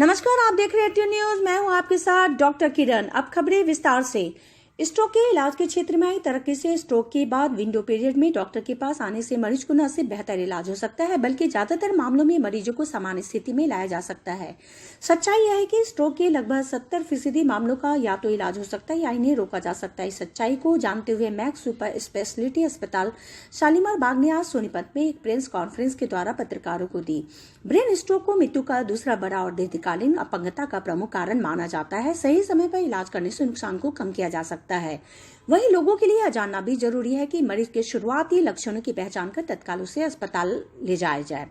नमस्कार, आप देख रहे हैं ट्यून न्यूज। मैं हूं आपके साथ डॉक्टर किरण। अब खबरें विस्तार से। स्ट्रोक के इलाज के क्षेत्र में आई तरक्की से स्ट्रोक के बाद विंडो पीरियड में डॉक्टर के पास आने से मरीज को न सिर्फ बेहतर इलाज हो सकता है बल्कि ज्यादातर मामलों में मरीजों को सामान्य स्थिति में लाया जा सकता है। सच्चाई यह है कि स्ट्रोक के लगभग 70% मामलों का या तो इलाज हो सकता है या इन्हें रोका जा सकता है। इस सच्चाई को जानते हुए मैक्स सुपर स्पेशलिटी अस्पताल शालीमार बाग ने आज सोनीपत में एक प्रेस कॉन्फ्रेंस के द्वारा पत्रकारों को दी। ब्रेन स्ट्रोक को मृत्यु का दूसरा बड़ा और दीर्घकालीन अपंगता का प्रमुख कारण माना जाता है। सही समय पर इलाज करने से नुकसान को कम किया जा सकता है। वहीं लोगों के लिए यह जानना भी जरूरी है कि मरीज के शुरुआती लक्षणों की पहचान कर तत्काल उसे अस्पताल ले जाया जाए।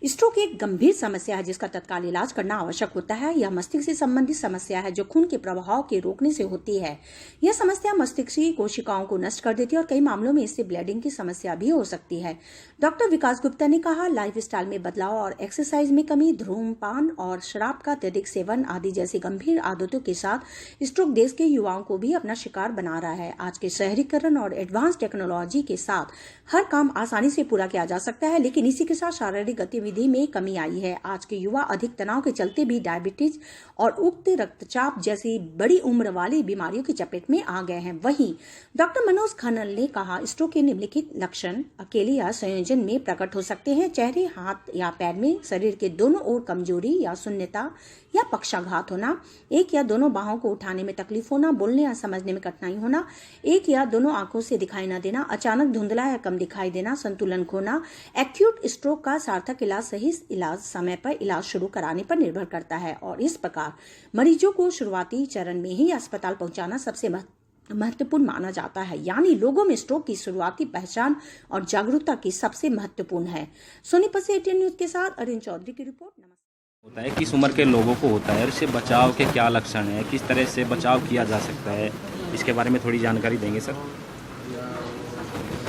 स्ट्रोक एक गंभीर समस्या है जिसका तत्काल इलाज करना आवश्यक होता है। यह मस्तिष्क से संबंधित समस्या है जो खून के प्रवाह के रोकने से होती है। यह समस्या मस्तिष्क की कोशिकाओं को नष्ट कर देती है और कई मामलों में इससे ब्लीडिंग की समस्या भी हो सकती है। डॉक्टर विकास गुप्ता ने कहा, लाइफस्टाइल में बदलाव और एक्सरसाइज में कमी, धूम्रपान और शराब का अत्यधिक सेवन आदि जैसी गंभीर आदतों के साथ स्ट्रोक देश के युवाओं को भी अपना शिकार बना रहा है। आज के शहरीकरण और एडवांस टेक्नोलॉजी के साथ हर काम आसानी से पूरा किया जा सकता है, लेकिन इसी के साथ शारीरिक गतिविधि में कमी आई है। आज के युवा अधिक तनाव के चलते भी डायबिटीज और उच्च रक्तचाप जैसी बड़ी उम्र वाली बीमारियों की चपेट में आ गए हैं। वहीं डॉक्टर मनोज खन्ना ने कहा, स्ट्रोक के निम्नलिखित लक्षण अकेले या संयोजन में प्रकट हो सकते हैं। चेहरे, हाथ या पैर में शरीर के दोनों ओर कमजोरी या शून्यता या पक्षाघात होना, एक या दोनों बाहों को उठाने में तकलीफ होना, बोलने या समझने में कठिनाई होना, एक या दोनों आंखों से दिखाई न देना, अचानक धुंधला या कम दिखाई देना, संतुलन खोना। एक्यूट स्ट्रोक का सार्थक इलाज सही इलाज समय पर इलाज शुरू कराने पर निर्भर करता है और इस प्रकार मरीजों को शुरुआती चरण में ही अस्पताल पहुंचाना सबसे महत्वपूर्ण माना जाता है। यानी लोगों में स्ट्रोक की शुरुआती पहचान और जागरूकता की सबसे महत्वपूर्ण है। सोनीपत से एटीएन न्यूज के साथ अरिन चौधरी की रिपोर्ट। नमस्कार। होता है किस उम्र के लोगों को होता है, इससे बचाव के क्या लक्षण है, किस तरह से बचाव किया जा सकता है, इसके बारे में थोड़ी जानकारी देंगे सर।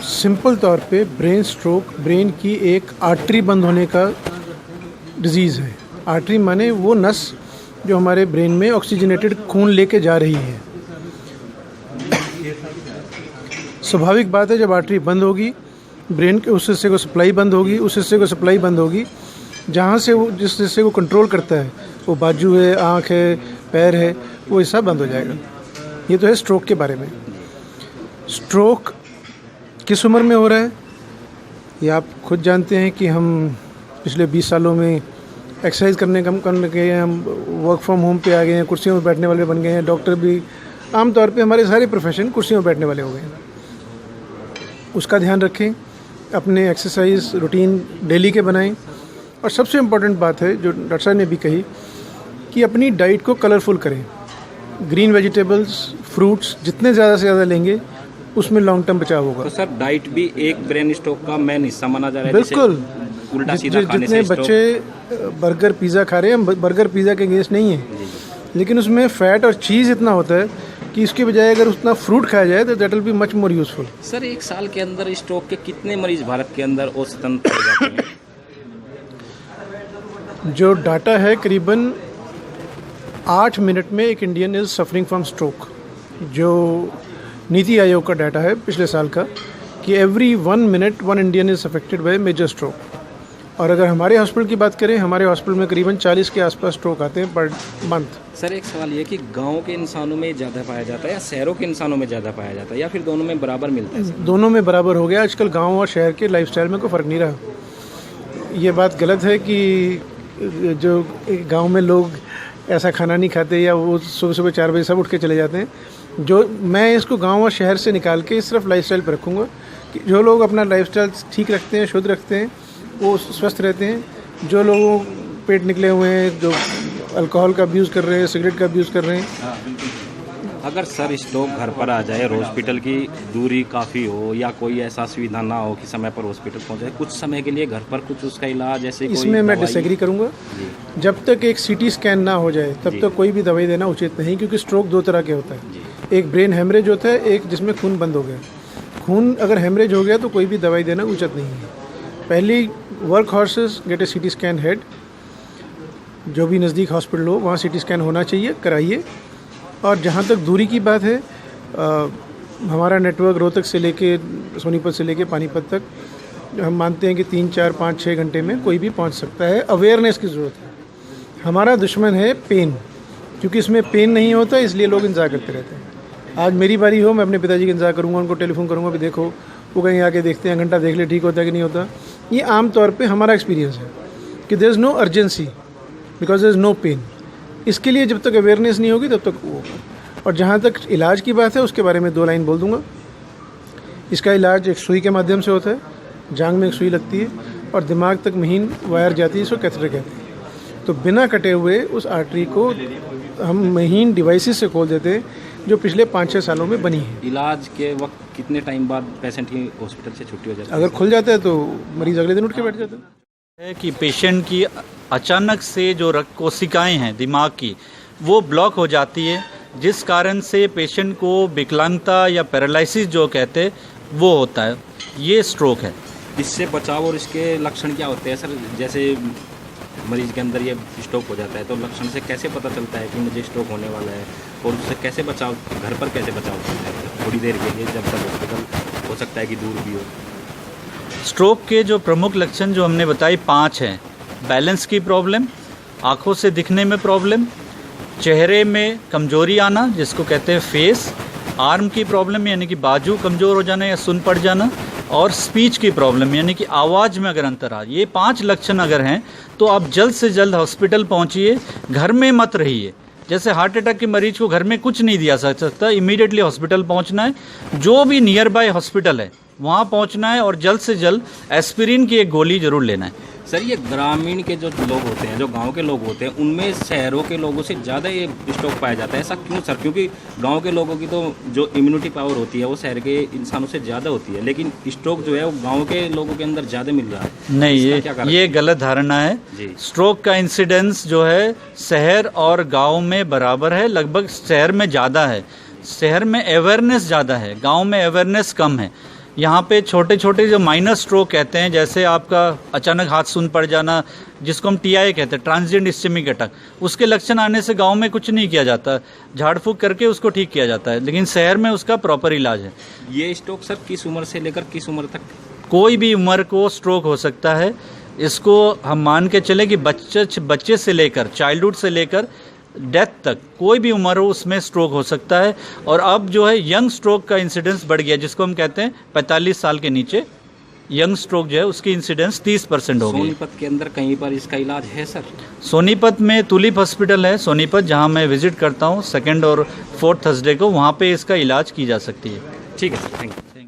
सिंपल तौर पे ब्रेन स्ट्रोक ब्रेन की एक आर्टरी बंद होने का डिजीज़ है। आर्टरी माने वो नस जो हमारे ब्रेन में ऑक्सीजनेटेड खून लेके जा रही है। स्वाभाविक बात है, जब आर्टरी बंद होगी ब्रेन के उस हिस्से को सप्लाई बंद होगी, उस हिस्से को सप्लाई बंद होगी जहाँ से वो जिस हिस्से को कंट्रोल करता है, वो बाजू है, आँख है, पैर है, वो हिस्सा बंद हो जाएगा। ये तो है स्ट्रोक के बारे में। स्ट्रोक किस उम्र में हो रहा है ये आप खुद जानते हैं कि हम पिछले 20 सालों में एक्सरसाइज कम करने के हम वर्क फ्रॉम होम पे आ गए हैं, कुर्सियों में बैठने वाले बन गए हैं। डॉक्टर भी आमतौर पे हमारे सारे प्रोफेशन कुर्सियों में बैठने वाले हो गए हैं। उसका ध्यान रखें, अपने एक्सरसाइज रूटीन डेली के बनाएं और सबसे इम्पोर्टेंट बात है जो डॉक्टर साहब ने भी कही कि अपनी डाइट को कलरफुल करें। ग्रीन वेजिटेबल्स, फ्रूट्स जितने ज़्यादा से ज़्यादा लेंगे उसमें लॉन्ग टर्म बचाव होगा। तो सर डाइट भी एक ब्रेन स्ट्रोक का मेन हिस्सा माना जा रहा है। बिल्कुल। उल्टा सीधा खाने से जितने बच्चे बर्गर पिज़्ज़ा खा रहे हैं, हम बर्गर पिज़्ज़ा के अगेंस्ट नहीं है, लेकिन उसमें फैट और चीज़ इतना होता है कि इसके बजाय अगर उतना फ्रूट खाया जाए तो that will be much more useful. Sir एक साल के अंदर स्ट्रोक के कितने मरीज भारत के अंदर औसतन पाए जाते हैं? जो डाटा है करीबन 8 मिनट में एक Indian is suffering from stroke. जो नीति आयोग का डाटा है पिछले साल का कि every 1 minute 1 Indian is affected by major stroke. और अगर हमारे हॉस्पिटल की बात करें, हमारे हॉस्पिटल में करीबन 40 के आसपास स्ट्रोक आते हैं पर मंथ। सर एक सवाल ये कि गांव के इंसानों में ज़्यादा पाया जाता है या शहरों के इंसानों में ज़्यादा पाया जाता है या फिर दोनों में बराबर मिलता है? दोनों में बराबर हो गया। आजकल गांव और शहर के लाइफस्टाइल में कोई फ़र्क नहीं रहा। ये बात गलत है कि जो गांव में लोग ऐसा खाना नहीं खाते या वो सुबह सुबह 4 बजे सब उठ के चले जाते हैं। जो मैं इसको गांव और शहर से निकाल के सिर्फ लाइफस्टाइल पर रखूँगा कि जो लोग अपना लाइफस्टाइल ठीक रखते हैं, शुद्ध रखते हैं, वो स्वस्थ रहते हैं। जो लोगों पेट निकले हुए हैं, जो अल्कोहल का अब्यूज़ कर रहे हैं, सिगरेट का अब्यूज़ कर रहे हैं। अगर सर स्ट्रोक घर पर आ जाए, हॉस्पिटल की दूरी काफ़ी हो या कोई ऐसा सुविधा ना हो कि समय पर हॉस्पिटल पहुंचे, कुछ समय के लिए घर पर कुछ उसका इलाज ऐसे इसमें मैं डिसएग्री करूंगा। जब तक एक सीटी स्कैन ना हो जाए तब तक कोई भी दवाई देना उचित नहीं, क्योंकि स्ट्रोक 2 तरह के होता है। एक ब्रेन हेमरेज होता है, एक जिसमें खून बंद हो गया। खून अगर हेमरेज हो गया तो कोई भी दवाई देना उचित नहीं है। पहली वर्क हॉर्सेस गेट ए सीटी स्कैन हेड। जो भी नज़दीक हॉस्पिटल हो वहाँ सीटी स्कैन होना चाहिए, कराइए। और जहाँ तक दूरी की बात है, हमारा नेटवर्क रोहतक से लेके सोनीपत से लेके पानीपत तक हम मानते हैं कि 3, 4, 5, 6 घंटे में कोई भी पहुँच सकता है। अवेयरनेस की ज़रूरत है। हमारा दुश्मन है पेन, क्योंकि इसमें पेन नहीं होता इसलिए लोग इंतजार करते रहते हैं। आज मेरी बारी हो, मैं अपने पिताजी का इंतजार करूँगा, उनको टेलीफोन करूँगा भी देखो, वो कहीं आके देखते हैं, घंटा देख ले ठीक होता है कि नहीं होता। ये आम तौर पे हमारा एक्सपीरियंस है कि there is no urgency because there is no pain. इसके लिए जब तक अवेयरनेस नहीं होगी तब तक वो होगा। और जहाँ तक इलाज की बात है उसके बारे में 2 लाइन बोल दूँगा। इसका इलाज एक सुई के माध्यम से होता है, जांघ में एक सुई लगती है और दिमाग तक महीन वायर जाती है, इसको कैथेटर कहते हैं। तो बिना कटे हुए उस आर्टरी को हम महीन डिवाइसेस से खोल देते हैं जो पिछले 5-6 सालों में बनी है। इलाज के वक्त कितने टाइम बाद पेशेंट की हॉस्पिटल से छुट्टी हो जाती है? अगर खुल जाता है तो मरीज़ अगले दिन उठ के बैठ जाता है। कि पेशेंट की अचानक से जो रक्त कोशिकाएं हैं दिमाग की वो ब्लॉक हो जाती है, जिस कारण से पेशेंट को विकलांगता या पैरालिसिस जो कहते हैं वो होता है, ये स्ट्रोक है। इससे बचाव और इसके लक्षण क्या होते हैं सर? जैसे मरीज के अंदर ये स्ट्रोक हो जाता है तो लक्षण से कैसे पता चलता है कि मुझे स्ट्रोक होने वाला है, और उससे कैसे बचाव, घर पर कैसे बचाव करता है थोड़ी देर के लिए जब तक हॉस्पिटल हो सकता है कि दूर भी हो? स्ट्रोक के जो प्रमुख लक्षण जो हमने बताई 5 हैं। बैलेंस की प्रॉब्लम, आँखों से दिखने में प्रॉब्लम, चेहरे में कमजोरी आना जिसको कहते हैं फेस, आर्म की प्रॉब्लम यानी कि बाजू कमज़ोर हो जाना या सुन पड़ जाना, और स्पीच की प्रॉब्लम यानी कि आवाज़ में अगर अंतर आ, ये 5 लक्षण अगर हैं तो आप जल्द से जल्द हॉस्पिटल पहुंचिए, घर में मत रहिए। जैसे हार्ट अटैक के मरीज को घर में कुछ नहीं दिया जा सकता, इमीडिएटली हॉस्पिटल पहुंचना है, जो भी नियर बाय हॉस्पिटल है वहाँ पहुंचना है और जल्द से जल्द एस्पिरिन की एक गोली जरूर लेना है। सर ये ग्रामीण के जो लोग होते हैं, जो गांव के लोग होते हैं, उनमें शहरों के लोगों से ज़्यादा ये स्ट्रोक पाया जाता है, ऐसा क्यों सर? क्योंकि गांव के लोगों की तो जो इम्यूनिटी पावर होती है वो शहर के इंसानों से ज़्यादा होती है, लेकिन स्ट्रोक जो है वो गांव के लोगों के अंदर ज़्यादा मिल रहा है। नहीं, ये गलत धारणा है। स्ट्रोक का इंसिडेंस जो है शहर और गाँव में बराबर है, लगभग शहर में ज़्यादा है। शहर में अवेयरनेस ज़्यादा है, गाँव में अवेयरनेस कम है। यहाँ पे छोटे छोटे जो माइनर स्ट्रोक कहते हैं, जैसे आपका अचानक हाथ सुन पड़ जाना जिसको हम TIA कहते हैं, ट्रांजिएंट इस्केमिक अटैक, उसके लक्षण आने से गांव में कुछ नहीं किया जाता, झाड़ फूंक करके उसको ठीक किया जाता है, लेकिन शहर में उसका प्रॉपर इलाज है। ये स्ट्रोक सर किस उम्र से लेकर किस उम्र तक? कोई भी उम्र को स्ट्रोक हो सकता है। इसको हम मान के चले कि बच्चे से लेकर, चाइल्डहुड से लेकर डेथ तक कोई भी उम्र हो उसमें स्ट्रोक हो सकता है। और अब जो है यंग स्ट्रोक का इंसिडेंस बढ़ गया, जिसको हम कहते हैं 45 साल के नीचे यंग स्ट्रोक जो है उसकी इंसिडेंस 30% हो गई। सोनीपत के अंदर कहीं पर इसका इलाज है सर? सोनीपत में तुलिप हॉस्पिटल है सोनीपत, जहां मैं विजिट करता हूं 2nd और 4th थर्सडे को, वहां पे इसका इलाज की जा सकती है। ठीक है सर, थैंक यू।